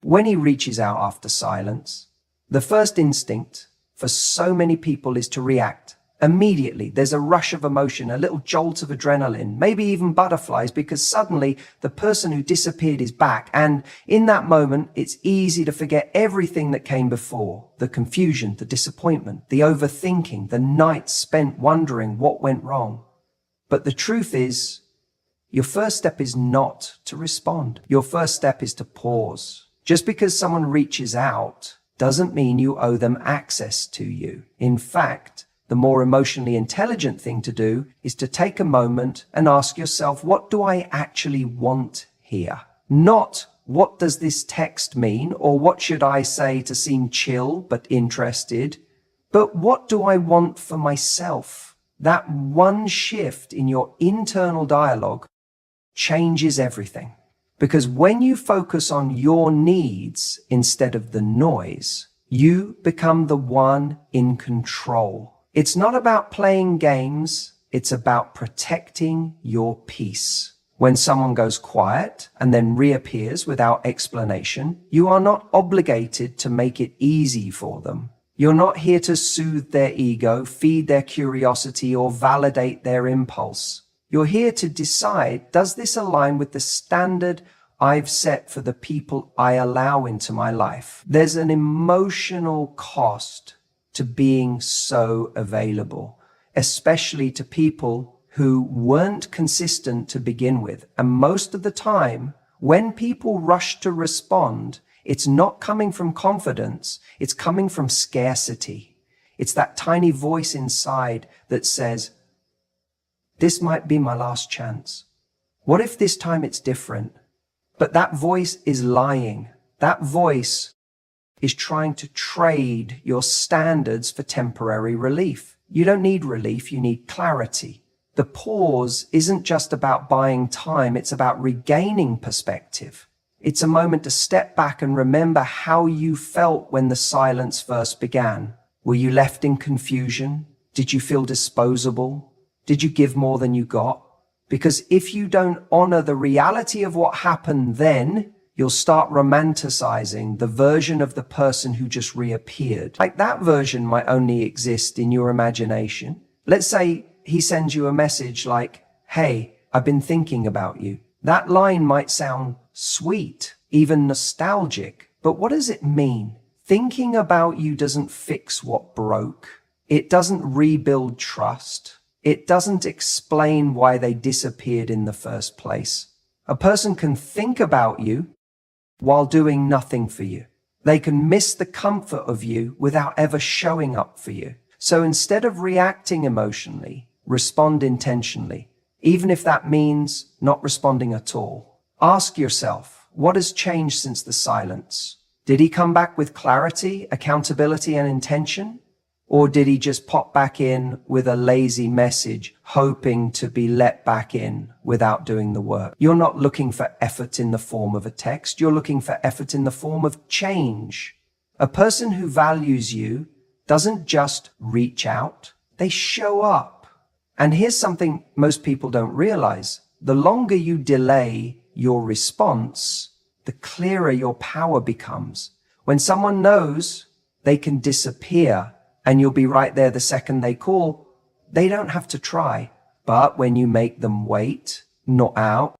When he reaches out after silence, the first instinct for so many people is to react. Immediately, there's a rush of emotion, a little jolt of adrenaline, maybe even butterflies, because suddenly the person who disappeared is back. And in that moment, it's easy to forget everything that came before. The confusion, the disappointment, the overthinking, the nights spent wondering what went wrong. But the truth is, your first step is not to respond. Your first step is to pause. Just because someone reaches out doesn't mean you owe them access to you. In fact, the more emotionally intelligent thing to do is to take a moment and ask yourself, what do I actually want here? Not what does this text mean, or what should I say to seem chill but interested, but what do I want for myself? That one shift in your internal dialogue changes everything. Because when you focus on your needs instead of the noise, you become the one in control. It's not about playing games, it's about protecting your peace. When someone goes quiet and then reappears without explanation, you are not obligated to make it easy for them. You're not here to soothe their ego, feed their curiosity, or validate their impulse. You're here to decide, does this align with the standard I've set for the people I allow into my life? There's an emotional cost to being so available, especially to people who weren't consistent to begin with. And most of the time, when people rush to respond, it's not coming from confidence, it's coming from scarcity. It's that tiny voice inside that says, this might be my last chance. What if this time it's different? But that voice is lying. That voice is trying to trade your standards for temporary relief. You don't need relief, you need clarity. The pause isn't just about buying time, it's about regaining perspective. It's a moment to step back and remember how you felt when the silence first began. Were you left in confusion? Did you feel disposable? Did you give more than you got? Because if you don't honor the reality of what happened then, you'll start romanticizing the version of the person who just reappeared. Like that version might only exist in your imagination. Let's say he sends you a message like, hey, I've been thinking about you. That line might sound sweet, even nostalgic, but what does it mean? Thinking about you doesn't fix what broke. It doesn't rebuild trust. It doesn't explain why they disappeared in the first place. A person can think about you while doing nothing for you. They can miss the comfort of you without ever showing up for you. So instead of reacting emotionally, respond intentionally, even if that means not responding at all. Ask yourself, what has changed since the silence? Did he come back with clarity, accountability, and intention? Or did he just pop back in with a lazy message, hoping to be let back in without doing the work? You're not looking for effort in the form of a text. You're looking for effort in the form of change. A person who values you doesn't just reach out, they show up. And here's something most people don't realize. The longer you delay your response, the clearer your power becomes. When someone knows they can disappear, and you'll be right there the second they call, they don't have to try. But when you make them wait, not out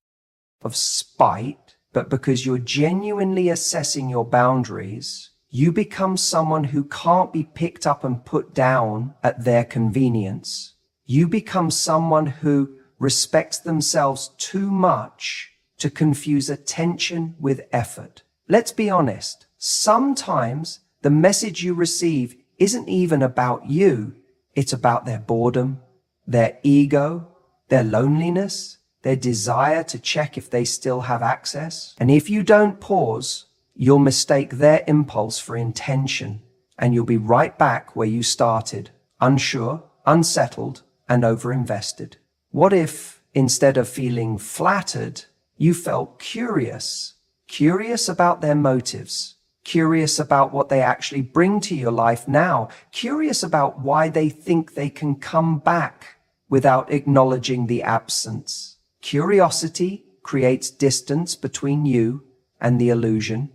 of spite, but because you're genuinely assessing your boundaries, you become someone who can't be picked up and put down at their convenience. You become someone who respects themselves too much to confuse attention with effort. Let's be honest, sometimes the message you receive isn't even about you. It's about their boredom, their ego, their loneliness, their desire to check if they still have access. And if you don't pause, you'll mistake their impulse for intention, and you'll be right back where you started, unsure, unsettled, and overinvested. What if, instead of feeling flattered, you felt curious? Curious about their motives, curious about what they actually bring to your life now, curious about why they think they can come back without acknowledging the absence. Curiosity creates distance between you and the illusion.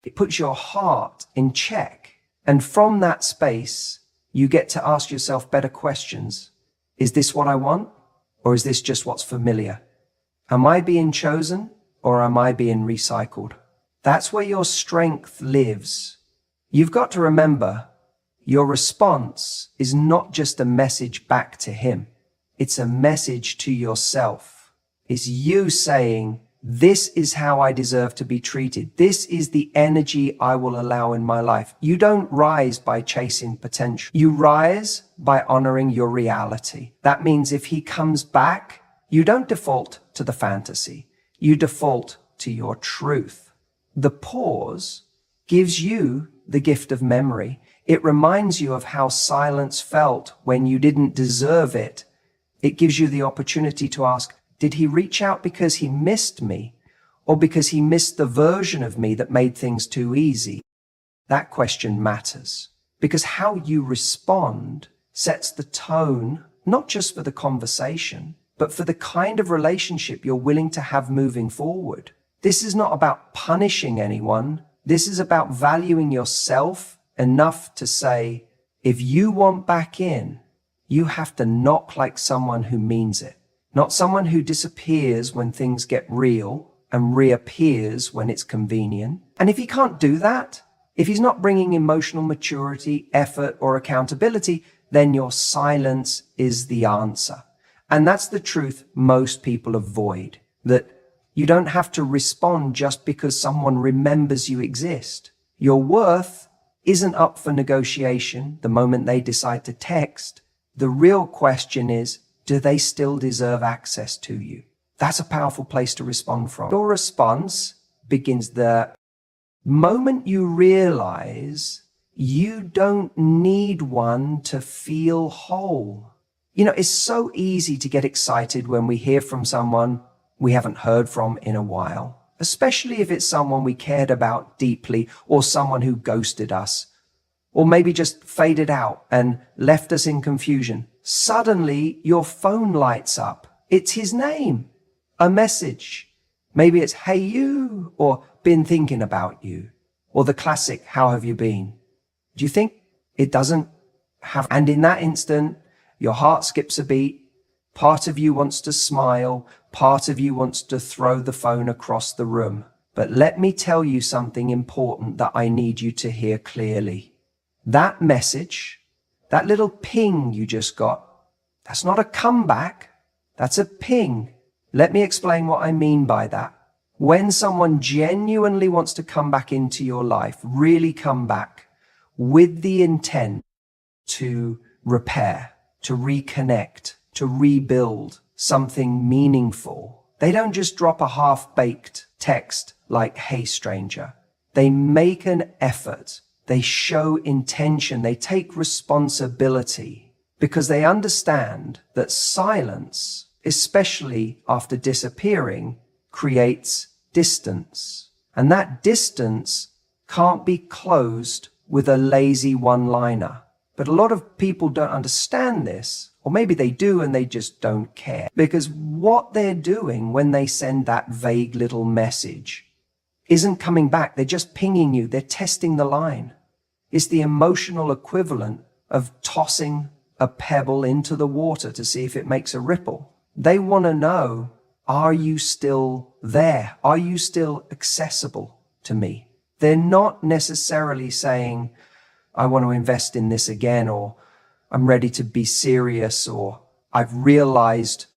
It puts your heart in check. And from that space, you get to ask yourself better questions. Is this what I want? Or is this just what's familiar? Am I being chosen or am I being recycled? That's where your strength lives. You've got to remember, your response is not just a message back to him. It's a message to yourself. It's you saying, this is how I deserve to be treated. This is the energy I will allow in my life. You don't rise by chasing potential. You rise by honoring your reality. That means if he comes back, you don't default to the fantasy. You default to your truth. The pause gives you the gift of memory. It reminds you of how silence felt when you didn't deserve it. It gives you the opportunity to ask, did he reach out because he missed me or because he missed the version of me that made things too easy? That question matters because how you respond sets the tone, not just for the conversation, but for the kind of relationship you're willing to have moving forward. This is not about punishing anyone. This is about valuing yourself enough to say, if you want back in, you have to knock like someone who means it. Not someone who disappears when things get real and reappears when it's convenient. And if he can't do that, if he's not bringing emotional maturity, effort, or accountability, then your silence is the answer. And that's the truth most people avoid, that you don't have to respond just because someone remembers you exist. Your worth isn't up for negotiation the moment they decide to text. The real question is, do they still deserve access to you? That's a powerful place to respond from. Your response begins the moment you realize you don't need one to feel whole. You know, it's so easy to get excited when we hear from someone we haven't heard from in a while, especially if it's someone we cared about deeply or someone who ghosted us, or maybe just faded out and left us in confusion. Suddenly, your phone lights up. It's his name, a message. Maybe it's, hey you, or been thinking about you, or the classic, how have you been? Do you think it doesn't have, and in that instant, your heart skips a beat. Part of you wants to smile. Part of you wants to throw the phone across the room. But let me tell you something important that I need you to hear clearly. That message, that little ping you just got, that's not a comeback, that's a ping. Let me explain what I mean by that. When someone genuinely wants to come back into your life, really come back with the intent to repair, to reconnect, to rebuild something meaningful, they don't just drop a half-baked text like, hey stranger. They make an effort. They show intention. They take responsibility because they understand that silence, especially after disappearing, creates distance. And that distance can't be closed with a lazy one-liner. But a lot of people don't understand this, or maybe they do and they just don't care. Because what they're doing when they send that vague little message isn't coming back. They're just pinging you. They're testing the line. It's the emotional equivalent of tossing a pebble into the water to see if it makes a ripple. They want to know, are you still there? Are you still accessible to me? They're not necessarily saying, I want to invest in this again, or I'm ready to be serious, or I've realized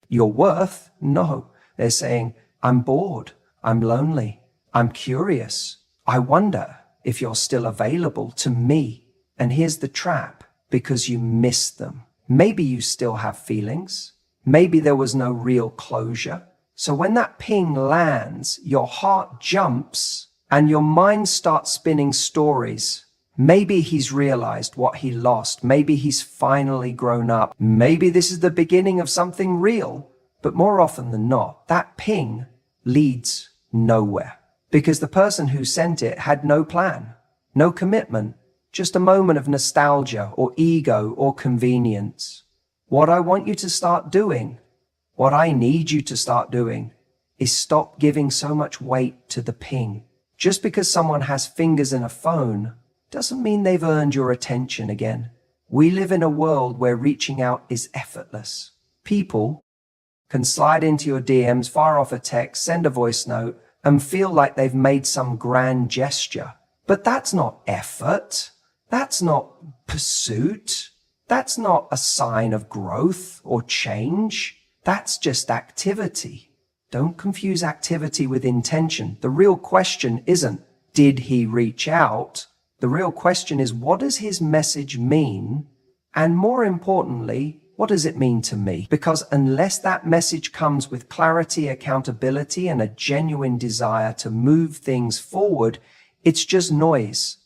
your worth. No, they're saying, I'm bored, I'm lonely, I'm curious. I wonder if you're still available to me. And here's the trap, because you missed them. Maybe you still have feelings. Maybe there was no real closure. So when that ping lands, your heart jumps and your mind starts spinning stories. Maybe he's realized what he lost. Maybe he's finally grown up. Maybe this is the beginning of something real. But more often than not, that ping leads nowhere because the person who sent it had no plan, no commitment, just a moment of nostalgia or ego or convenience. What I want you to start doing, what I need you to start doing, is stop giving so much weight to the ping. Just because someone has fingers in a phone doesn't mean they've earned your attention again. We live in a world where reaching out is effortless. People can slide into your DMs, fire off a text, send a voice note, and feel like they've made some grand gesture. But that's not effort. That's not pursuit. That's not a sign of growth or change. That's just activity. Don't confuse activity with intention. The real question isn't, did he reach out? The real question is, what does his message mean? And more importantly, what does it mean to me? Because unless that message comes with clarity, accountability, and a genuine desire to move things forward, it's just noise.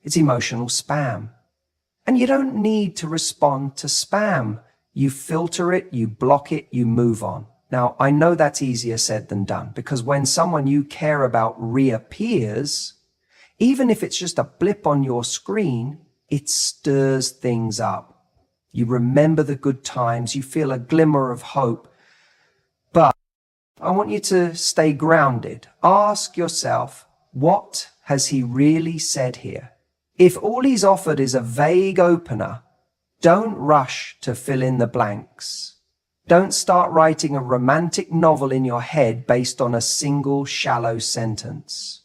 It's emotional spam. And you don't need to respond to spam. You filter it, you block it, you move on. Now, I know that's easier said than done, because when someone you care about reappears, even if it's just a blip on your screen, it stirs things up. You remember the good times, you feel a glimmer of hope. But I want you to stay grounded. Ask yourself, what has he really said here? If all he's offered is a vague opener, don't rush to fill in the blanks. Don't start writing a romantic novel in your head based on a single shallow sentence.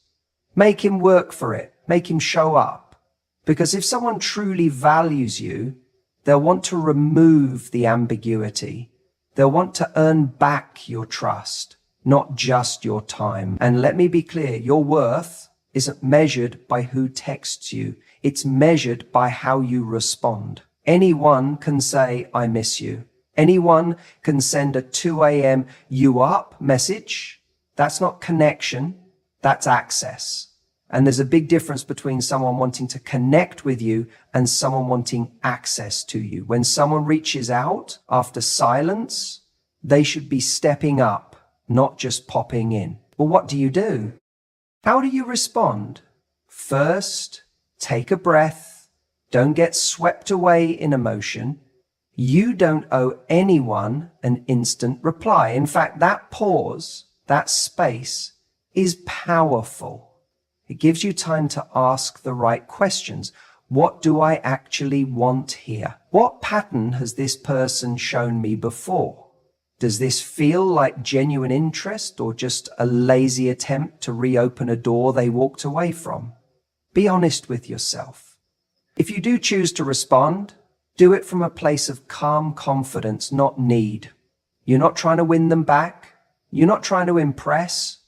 Make him work for it. Make him show up. Because if someone truly values you, they'll want to remove the ambiguity. They'll want to earn back your trust, not just your time. And let me be clear, your worth isn't measured by who texts you. It's measured by how you respond. Anyone can say, I miss you. Anyone can send a 2 a.m. you up message. That's not connection, that's access. And there's a big difference between someone wanting to connect with you and someone wanting access to you. When someone reaches out after silence, they should be stepping up, not just popping in. Well, what do? How do you respond? First, take a breath. Don't get swept away in emotion. You don't owe anyone an instant reply. In fact, that pause, that space, is powerful. It gives you time to ask the right questions. What do I actually want here? What pattern has this person shown me before? Does this feel like genuine interest or just a lazy attempt to reopen a door they walked away from? Be honest with yourself. If you do choose to respond, do it from a place of calm confidence, not need. You're not trying to win them back. You're not trying to impress.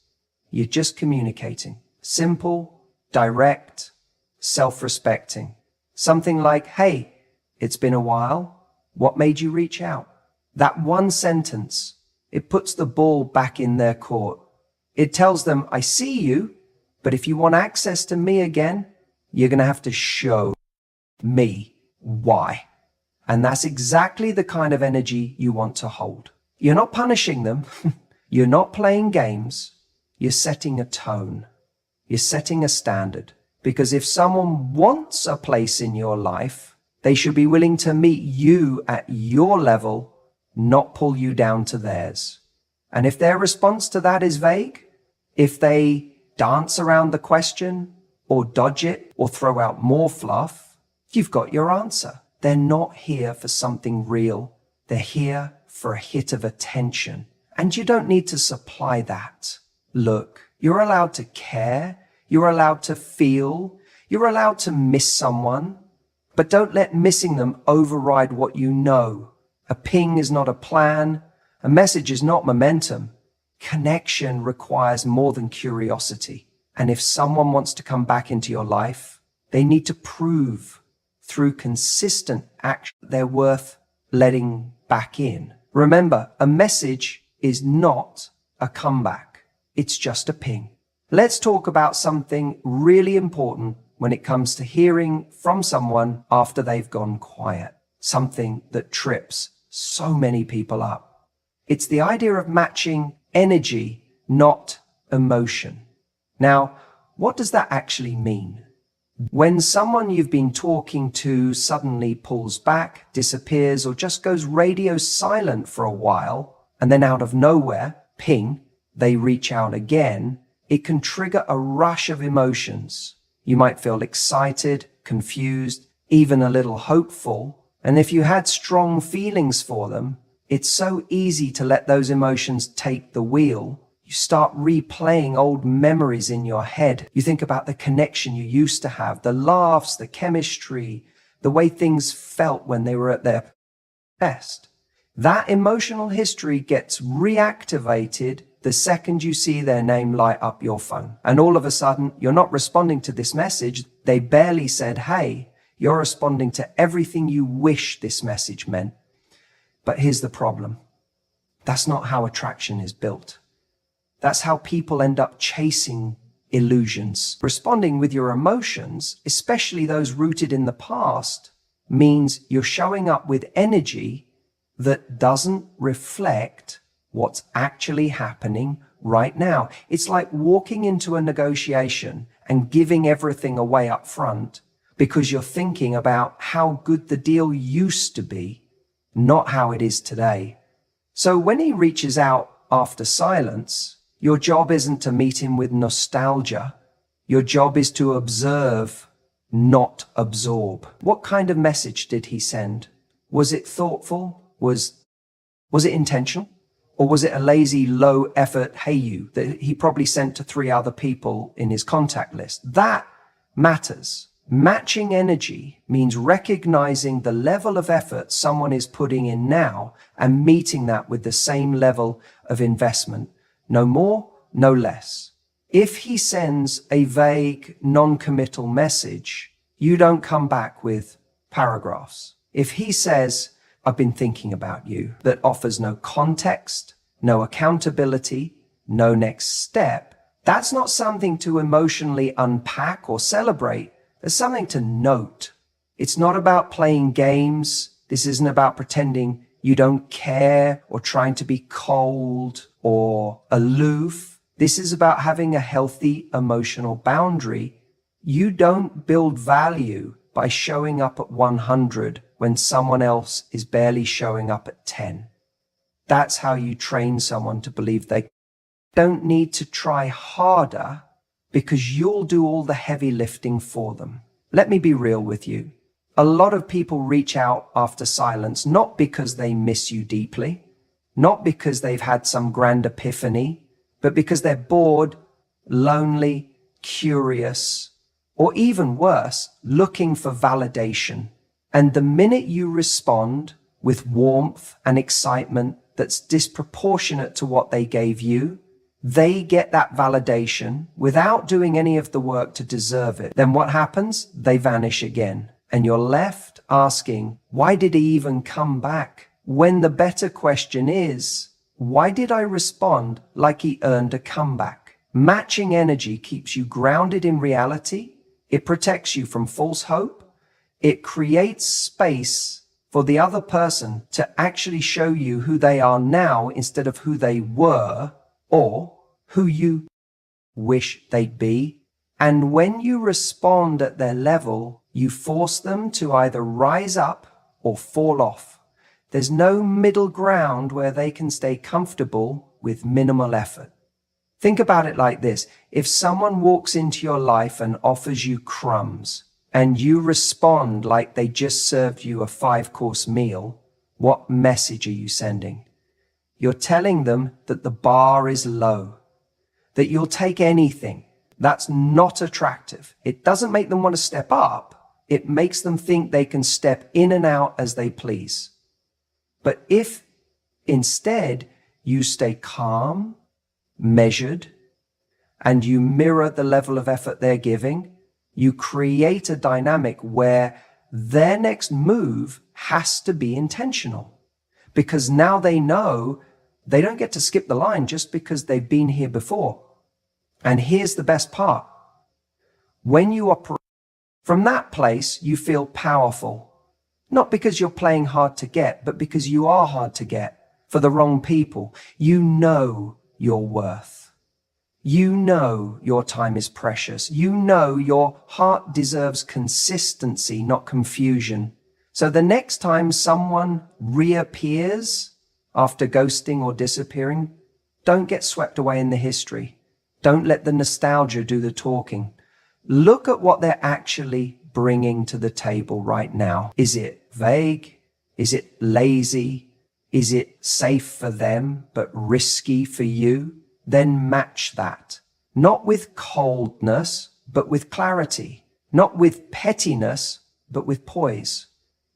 You're just communicating. Simple, direct, self-respecting. Something like, hey, it's been a while. What made you reach out? That one sentence, it puts the ball back in their court. It tells them, I see you, but if you want access to me again, you're going to have to show me why. And that's exactly the kind of energy you want to hold. You're not punishing them. You're not playing games. You're setting a tone. You're setting a standard. Because if someone wants a place in your life, they should be willing to meet you at your level, not pull you down to theirs. And if their response to that is vague, if they dance around the question or dodge it or throw out more fluff, you've got your answer. They're not here for something real. They're here for a hit of attention. And you don't need to supply that. Look, you're allowed to care. You're allowed to feel. You're allowed to miss someone. But don't let missing them override what you know. A ping is not a plan. A message is not momentum. Connection requires more than curiosity. And if someone wants to come back into your life, they need to prove through consistent action they're worth letting back in. Remember, a message is not a comeback. It's just a ping. Let's talk about something really important when it comes to hearing from someone after they've gone quiet. Something that trips so many people up. It's the idea of matching energy, not emotion. Now, what does that actually mean? When someone you've been talking to suddenly pulls back, disappears, or just goes radio silent for a while, and then out of nowhere, ping, they reach out again, it can trigger a rush of emotions. You might feel excited, confused, even a little hopeful. And if you had strong feelings for them, it's so easy to let those emotions take the wheel. You start replaying old memories in your head. You think about the connection you used to have, the laughs, the chemistry, the way things felt when they were at their best. That emotional history gets reactivated the second you see their name light up your phone. And all of a sudden, you're not responding to this message. They barely said, hey, you're responding to everything you wish this message meant. But here's the problem. That's not how attraction is built. That's how people end up chasing illusions. Responding with your emotions, especially those rooted in the past, means you're showing up with energy that doesn't reflect what's actually happening right now. It's like walking into a negotiation and giving everything away up front because you're thinking about how good the deal used to be, not how it is today. So when he reaches out after silence, your job isn't to meet him with nostalgia. Your job is to observe, not absorb. What kind of message did he send? Was it thoughtful? Was it intentional? Or was it a lazy, low-effort hey you that he probably sent to 3 other people in his contact list? That matters. Matching energy means recognizing the level of effort someone is putting in now and meeting that with the same level of investment. No more, no less. If he sends a vague, non-committal message, you don't come back with paragraphs. If he says, I've been thinking about you, that offers no context, no accountability, no next step, that's not something to emotionally unpack or celebrate. There's something to note. It's not about playing games. This isn't about pretending you don't care or trying to be cold or aloof. This is about having a healthy emotional boundary. You don't build value by showing up at 100 when someone else is barely showing up at 10. That's how you train someone to believe they don't need to try harder because you'll do all the heavy lifting for them. Let me be real with you. A lot of people reach out after silence, not because they miss you deeply, not because they've had some grand epiphany, but because they're bored, lonely, curious, or even worse, looking for validation. And the minute you respond with warmth and excitement that's disproportionate to what they gave you, they get that validation without doing any of the work to deserve it. Then what happens? They vanish again. And you're left asking, why did he even come back? When the better question is, why did I respond like he earned a comeback? Matching energy keeps you grounded in reality. It protects you from false hope. It creates space for the other person to actually show you who they are now instead of who they were or who you wish they'd be. And when you respond at their level, you force them to either rise up or fall off. There's no middle ground where they can stay comfortable with minimal effort. Think about it like this. If someone walks into your life and offers you crumbs, and you respond like they just served you a 5-course meal, what message are you sending? You're telling them that the bar is low, that you'll take anything. That's not attractive. It doesn't make them want to step up. It makes them think they can step in and out as they please. But if instead you stay calm, measured, and you mirror the level of effort they're giving, you create a dynamic where their next move has to be intentional. Because now they know they don't get to skip the line just because they've been here before. And here's the best part. When you operate from that place, you feel powerful. Not because you're playing hard to get, but because you are hard to get for the wrong people. You know your worth. You know your time is precious. You know your heart deserves consistency, not confusion. So the next time someone reappears after ghosting or disappearing, don't get swept away in the history. Don't let the nostalgia do the talking. Look at what they're actually bringing to the table right now. Is it vague? Is it lazy? Is it safe for them, but risky for you? Then match that. Not with coldness, but with clarity. Not with pettiness, but with poise.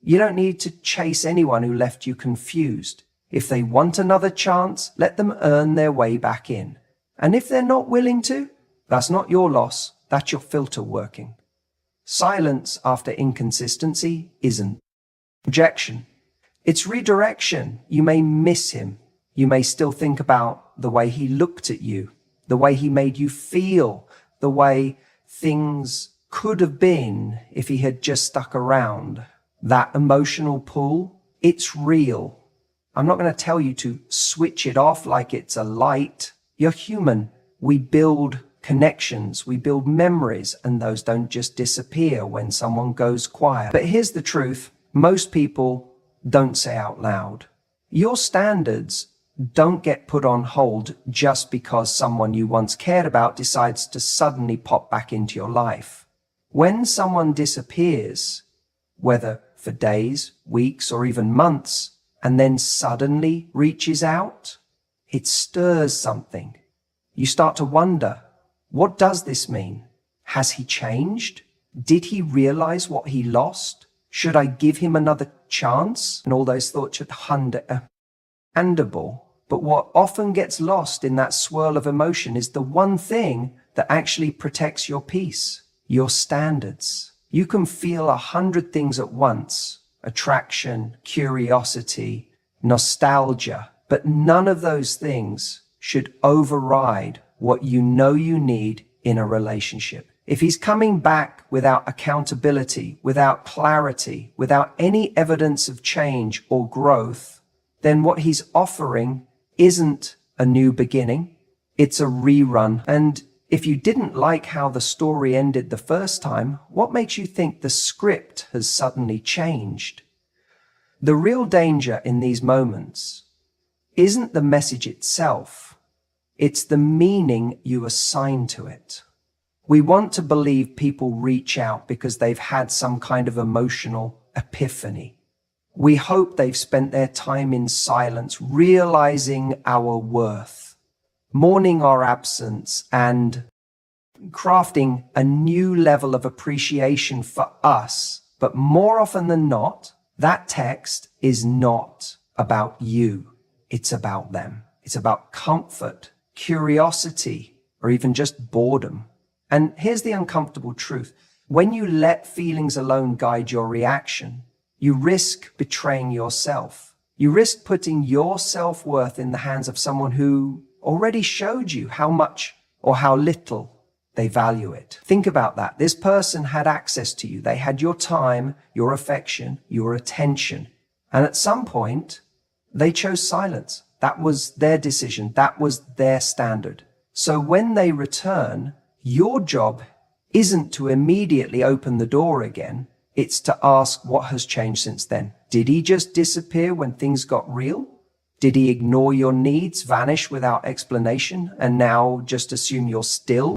You don't need to chase anyone who left you confused. If they want another chance, let them earn their way back in. And if they're not willing to, that's not your loss, that's your filter working. Silence after inconsistency isn't rejection. It's redirection. You may miss him. You may still think about the way he looked at you, the way he made you feel, the way things could have been if he had just stuck around. That emotional pull, it's real. I'm not going to tell you to switch it off like it's a light. You're human. We build connections, we build memories, and those don't just disappear when someone goes quiet. But here's the truth. Most people don't say out loud. Your standards don't get put on hold just because someone you once cared about decides to suddenly pop back into your life. When someone disappears, whether for days, weeks, or even months, and then suddenly reaches out, it stirs something. You start to wonder, what does this mean? Has he changed? Did he realize what he lost? Should I give him another chance? And all those thoughts are understandable. But what often gets lost in that swirl of emotion is the one thing that actually protects your peace, your standards. You can feel 100 things at once: attraction, curiosity, nostalgia, but none of those things should override what you know you need in a relationship. If he's coming back without accountability, without clarity, without any evidence of change or growth, then what he's offering isn't a new beginning, it's a rerun. And if you didn't like how the story ended the first time, what makes you think the script has suddenly changed? The real danger in these moments isn't the message itself, it's the meaning you assign to it. We want to believe people reach out because they've had some kind of emotional epiphany. We hope they've spent their time in silence, realizing our worth, mourning our absence, and crafting a new level of appreciation for us. But more often than not, that text is not about you. It's about them. It's about comfort, curiosity, or even just boredom. And here's the uncomfortable truth. When you let feelings alone guide your reaction, you risk betraying yourself. You risk putting your self-worth in the hands of someone who already showed you how much or how little they value it. Think about that. This person had access to you. They had your time, your affection, your attention. And at some point, they chose silence. That was their decision. That was their standard. So when they return, your job isn't to immediately open the door again. It's to ask what has changed since then. Did he just disappear when things got real? Did he ignore your needs, vanish without explanation, and now just assume you're still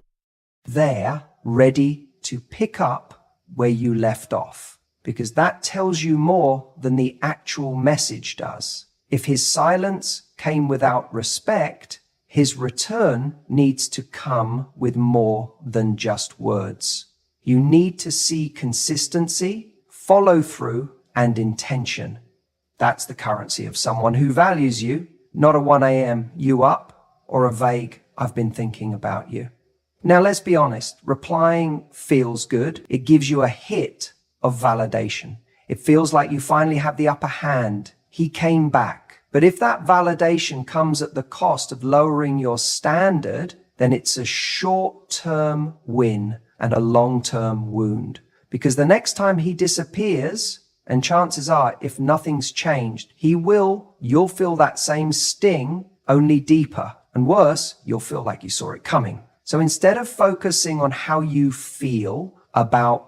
there, ready to pick up where you left off? Because that tells you more than the actual message does. If his silence came without respect, his return needs to come with more than just words. You need to see consistency, follow through, and intention. That's the currency of someone who values you, not a 1 a.m. you up or a vague I've been thinking about you. Now let's be honest, replying feels good. It gives you a hit of validation. It feels like you finally have the upper hand. He came back. But if that validation comes at the cost of lowering your standard, then it's a short-term win and a long-term wound. Because the next time he disappears, and chances are, if nothing's changed, you'll feel that same sting, only deeper. And worse, you'll feel like you saw it coming. So instead of focusing on how you feel about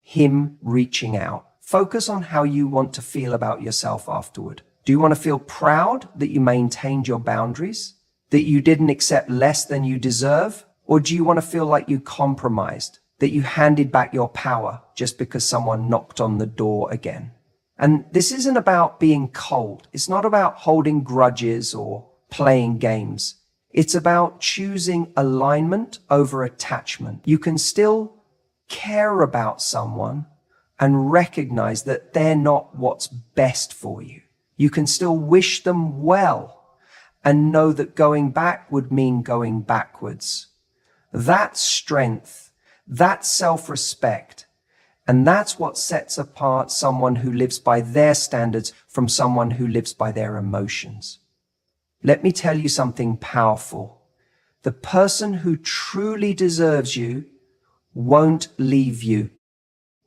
him reaching out, focus on how you want to feel about yourself afterward. Do you want to feel proud that you maintained your boundaries? That you didn't accept less than you deserve? Or do you want to feel like you compromised, that you handed back your power just because someone knocked on the door again? And this isn't about being cold. It's not about holding grudges or playing games. It's about choosing alignment over attachment. You can still care about someone and recognize that they're not what's best for you. You can still wish them well and know that going back would mean going backwards. That's strength, that's self-respect, and that's what sets apart someone who lives by their standards from someone who lives by their emotions. Let me tell you something powerful. The person who truly deserves you won't leave you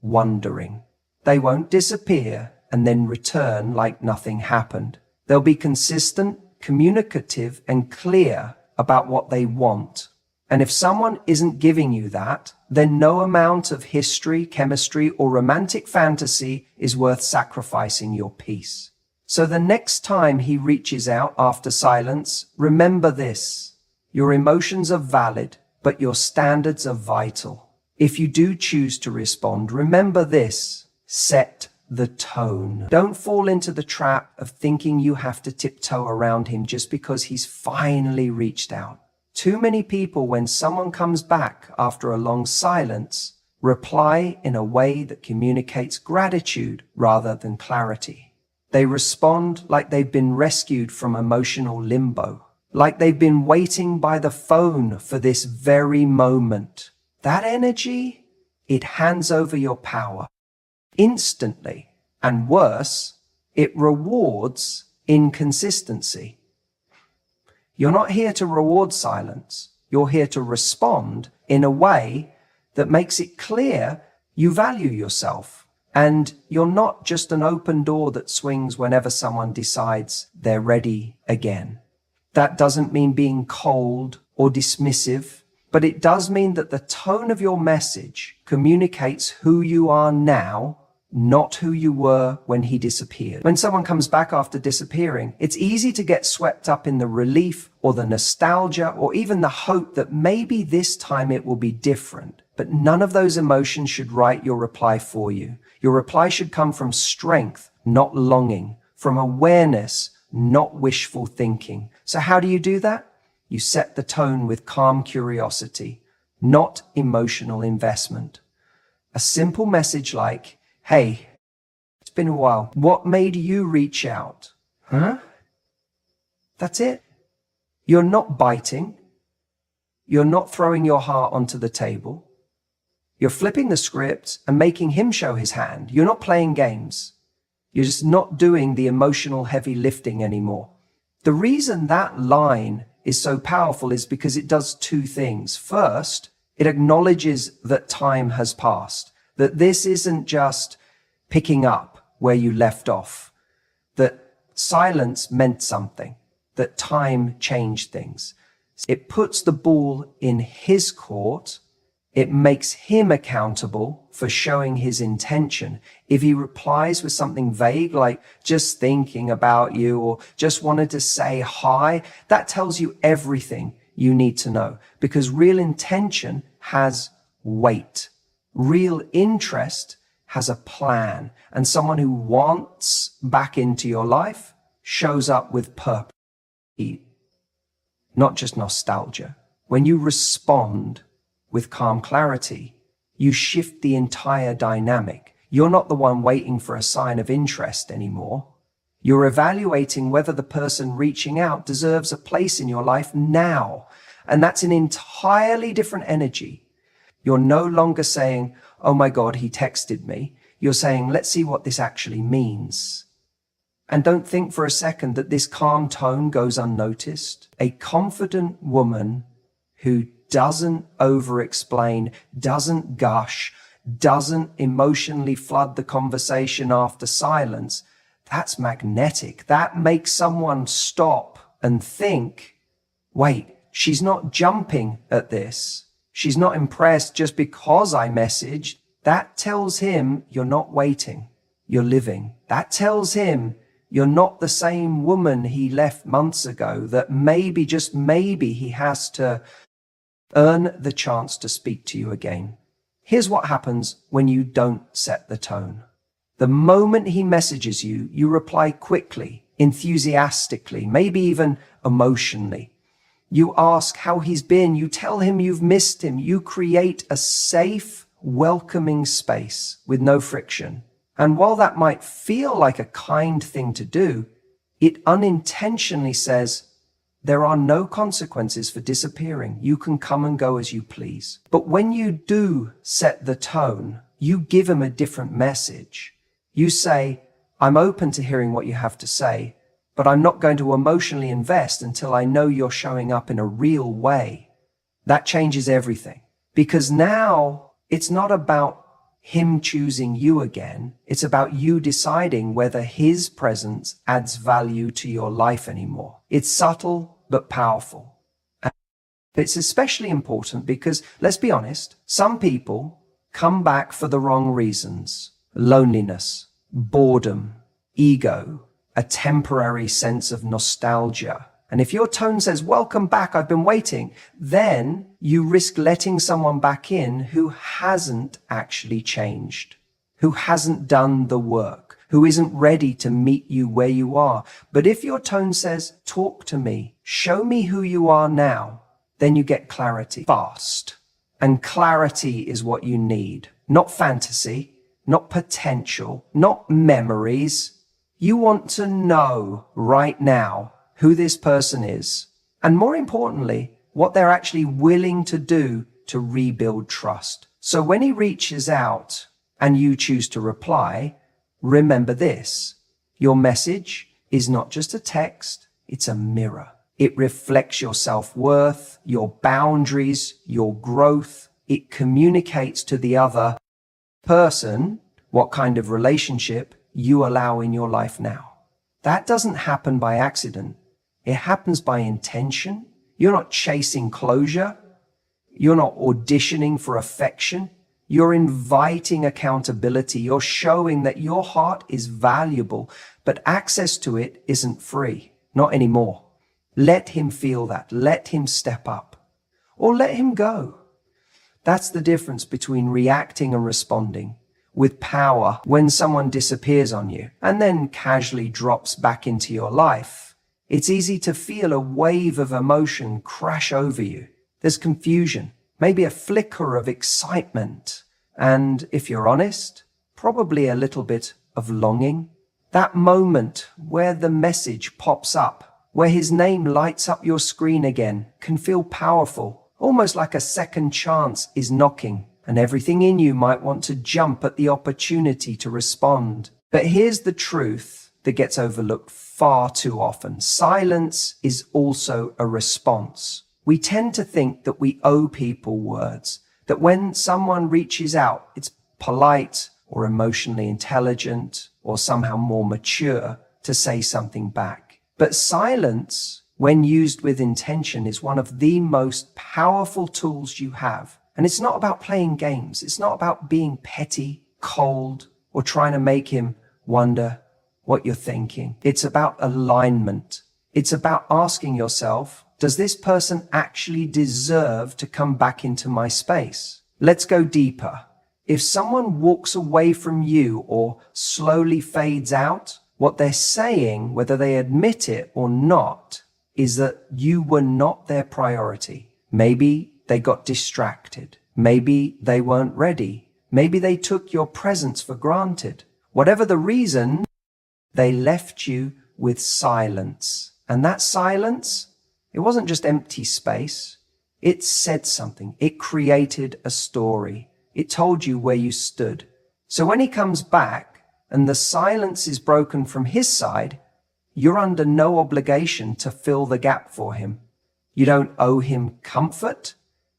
wondering. They won't disappear and then return like nothing happened. They'll be consistent, communicative, and clear about what they want. And if someone isn't giving you that, then no amount of history, chemistry, or romantic fantasy is worth sacrificing your peace. So the next time he reaches out after silence, remember this. Your emotions are valid, but your standards are vital. If you do choose to respond, remember this. Set the tone. Don't fall into the trap of thinking you have to tiptoe around him just because he's finally reached out. Too many people, when someone comes back after a long silence, reply in a way that communicates gratitude rather than clarity. They respond like they've been rescued from emotional limbo, like they've been waiting by the phone for this very moment. That energy, it hands over your power instantly, and worse, it rewards inconsistency. You're not here to reward silence. You're here to respond in a way that makes it clear you value yourself. And you're not just an open door that swings whenever someone decides they're ready again. That doesn't mean being cold or dismissive, but it does mean that the tone of your message communicates who you are now, not who you were when he disappeared. When someone comes back after disappearing, it's easy to get swept up in the relief or the nostalgia or even the hope that maybe this time it will be different. But none of those emotions should write your reply for you. Your reply should come from strength, not longing, from awareness, not wishful thinking. So how do you do that? You set the tone with calm curiosity, not emotional investment. A simple message like, "Hey, it's been a while. What made you reach out?" Huh? That's it. You're not biting. You're not throwing your heart onto the table. You're flipping the script and making him show his hand. You're not playing games. You're just not doing the emotional heavy lifting anymore. The reason that line is so powerful is because it does two things. First, it acknowledges that time has passed, that this isn't just picking up where you left off, that silence meant something, that time changed things. It puts the ball in his court. It makes him accountable for showing his intention. If he replies with something vague like just thinking about you or just wanted to say hi, that tells you everything you need to know, because real intention has weight. Real interest has a plan, and someone who wants back into your life shows up with purpose, not just nostalgia. When you respond with calm clarity, you shift the entire dynamic. You're not the one waiting for a sign of interest anymore. You're evaluating whether the person reaching out deserves a place in your life now. And that's an entirely different energy. You're no longer saying, "Oh my God, he texted me." You're saying, "Let's see what this actually means." And don't think for a second that this calm tone goes unnoticed. A confident woman who doesn't over-explain, doesn't gush, doesn't emotionally flood the conversation after silence, that's magnetic. That makes someone stop and think, wait, she's not jumping at this. She's not impressed just because I messaged. That tells him you're not waiting, you're living. That tells him You're not the same woman he left months ago, that maybe, just maybe, he has to earn the chance to speak to you again. Here's what happens when you don't set the tone. The moment he messages you, you reply quickly, enthusiastically, maybe even emotionally. You ask how he's been. You tell him you've missed him. You create a safe, welcoming space with no friction. And while that might feel like a kind thing to do, it unintentionally says, there are no consequences for disappearing. You can come and go as you please. But when you do set the tone, you give him a different message. You say, I'm open to hearing what you have to say, but I'm not going to emotionally invest until I know you're showing up in a real way. That changes everything, because now it's not about him choosing you again. It's about you deciding whether his presence adds value to your life anymore. It's subtle but powerful. And it's especially important because, let's be honest, some people come back for the wrong reasons. Loneliness, boredom, ego, a temporary sense of nostalgia. And if your tone says, welcome back, I've been waiting, then you risk letting someone back in who hasn't actually changed, who hasn't done the work, who isn't ready to meet you where you are. But if your tone says, talk to me, show me who you are now, then you get clarity fast. And clarity is what you need, not fantasy, not potential, not memories. You want to know right now who this person is, and more importantly, what they're actually willing to do to rebuild trust. So when he reaches out and you choose to reply, remember this: your message is not just a text, it's a mirror. It reflects your self-worth, your boundaries, your growth. It communicates to the other person what kind of relationship you allow in your life now. That doesn't happen by accident. It happens by intention. You're not chasing closure. You're not auditioning for affection. You're inviting accountability. You're showing that your heart is valuable, but access to it isn't free. Not anymore. Let him feel that. Let him step up. Or let him go. That's the difference between reacting and responding with power when someone disappears on you and then casually drops back into your life. It's easy to feel a wave of emotion crash over you. There's confusion, maybe a flicker of excitement, and if you're honest, probably a little bit of longing. That moment where the message pops up, where his name lights up your screen again, can feel powerful, almost like a second chance is knocking, and everything in you might want to jump at the opportunity to respond. But here's the truth that gets overlooked far too often. Silence is also a response. We tend to think that we owe people words, that when someone reaches out, it's polite or emotionally intelligent or somehow more mature to say something back. But silence, when used with intention, is one of the most powerful tools you have. And it's not about playing games. It's not about being petty, cold, or trying to make him wonder what you're thinking. It's about alignment. It's about asking yourself, does this person actually deserve to come back into my space? Let's go deeper. If someone walks away from you or slowly fades out, what they're saying, whether they admit it or not, is that you were not their priority. Maybe they got distracted. Maybe they weren't ready. Maybe they took your presence for granted. Whatever the reason, they left you with silence. And that silence, it wasn't just empty space. It said something. It created a story. It told you where you stood. So when he comes back and the silence is broken from his side, you're under no obligation to fill the gap for him. You don't owe him comfort.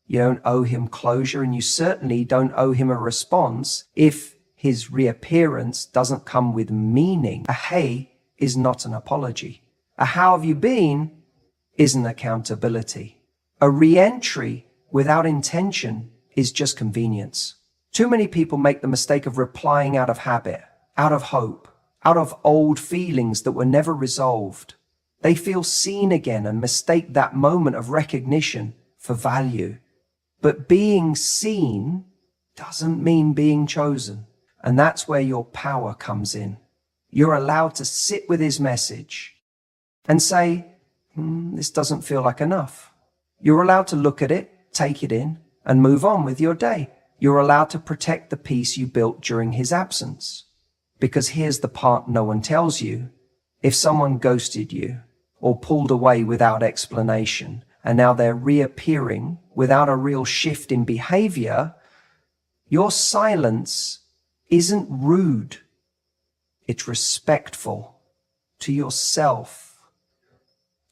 You don't owe him closure. And you certainly don't owe him a response if his reappearance doesn't come with meaning. A hey is not an apology. A how have you been isn't accountability. A re-entry without intention is just convenience. Too many people make the mistake of replying out of habit, out of hope, out of old feelings that were never resolved. They feel seen again and mistake that moment of recognition for value. But being seen doesn't mean being chosen. And that's where your power comes in. You're allowed to sit with his message and say, this doesn't feel like enough. You're allowed to look at it, take it in, and move on with your day. You're allowed to protect the peace you built during his absence. Because here's the part no one tells you. If someone ghosted you or pulled away without explanation, and now they're reappearing without a real shift in behavior, your silence isn't rude. It's respectful to yourself.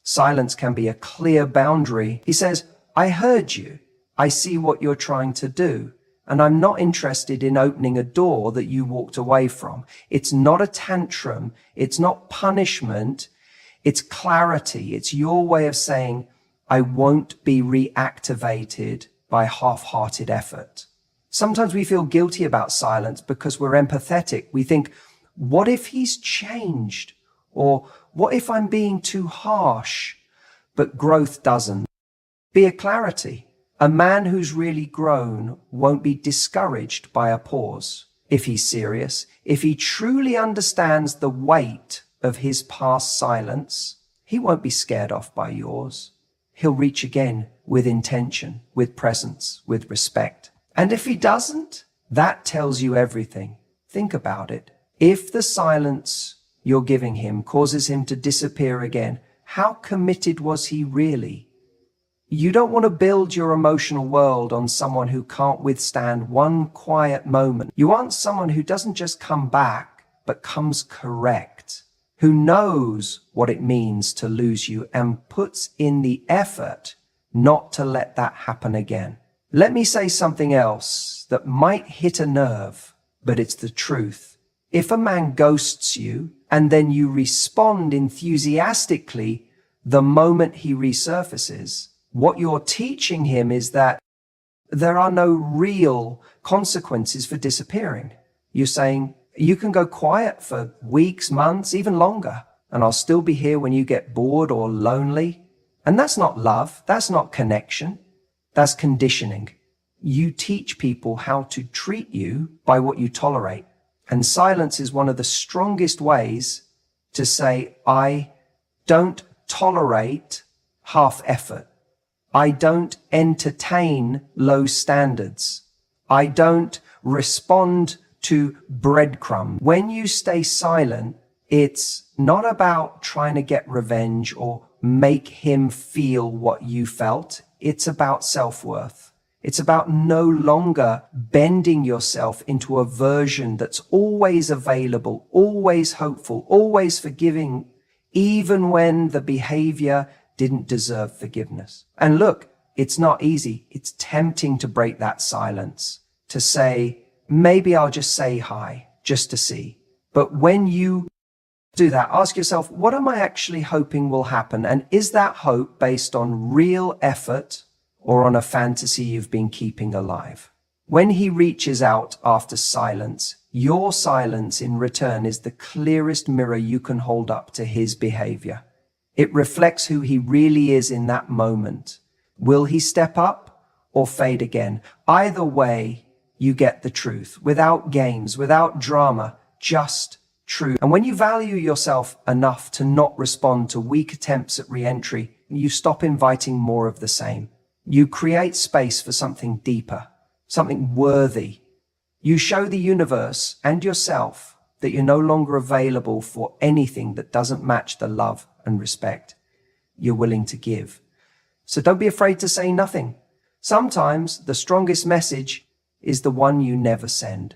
Silence can be a clear boundary. He says, I heard you. I see what you're trying to do. And I'm not interested in opening a door that you walked away from. It's not a tantrum. It's not punishment. It's clarity. It's your way of saying, I won't be reactivated by half-hearted effort. Sometimes we feel guilty about silence because we're empathetic. We think, what if he's changed? Or what if I'm being too harsh? But growth doesn't. Be a clarity. A man who's really grown won't be discouraged by a pause. If he's serious, if he truly understands the weight of his past silence, he won't be scared off by yours. He'll reach again with intention, with presence, with respect. And if he doesn't, that tells you everything. Think about it. If the silence you're giving him causes him to disappear again, how committed was he really? You don't want to build your emotional world on someone who can't withstand one quiet moment. You want someone who doesn't just come back, but comes correct, who knows what it means to lose you and puts in the effort not to let that happen again. Let me say something else that might hit a nerve, but it's the truth. If a man ghosts you and then you respond enthusiastically the moment he resurfaces, what you're teaching him is that there are no real consequences for disappearing. You're saying, you can go quiet for weeks, months, even longer, and I'll still be here when you get bored or lonely. And that's not love. That's not connection. That's conditioning. You teach people how to treat you by what you tolerate. And silence is one of the strongest ways to say, I don't tolerate half effort. I don't entertain low standards. I don't respond to breadcrumbs. When you stay silent, it's not about trying to get revenge or make him feel what you felt. It's about self-worth. It's about no longer bending yourself into a version that's always available, always hopeful, always forgiving, even when the behavior didn't deserve forgiveness. And look, it's not easy. It's tempting to break that silence, to say, maybe I'll just say hi, just to see. But when you do that, ask yourself, what am I actually hoping will happen? And is that hope based on real effort or on a fantasy you've been keeping alive? When he reaches out after silence, your silence in return is the clearest mirror you can hold up to his behavior. It reflects who he really is in that moment. Will he step up or fade again? Either way, you get the truth, without games, without drama, just truth. And when you value yourself enough to not respond to weak attempts at re-entry, you stop inviting more of the same. You create space for something deeper, something worthy. You show the universe and yourself that you're no longer available for anything that doesn't match the love and respect you're willing to give. So don't be afraid to say nothing. Sometimes the strongest message is the one you never send.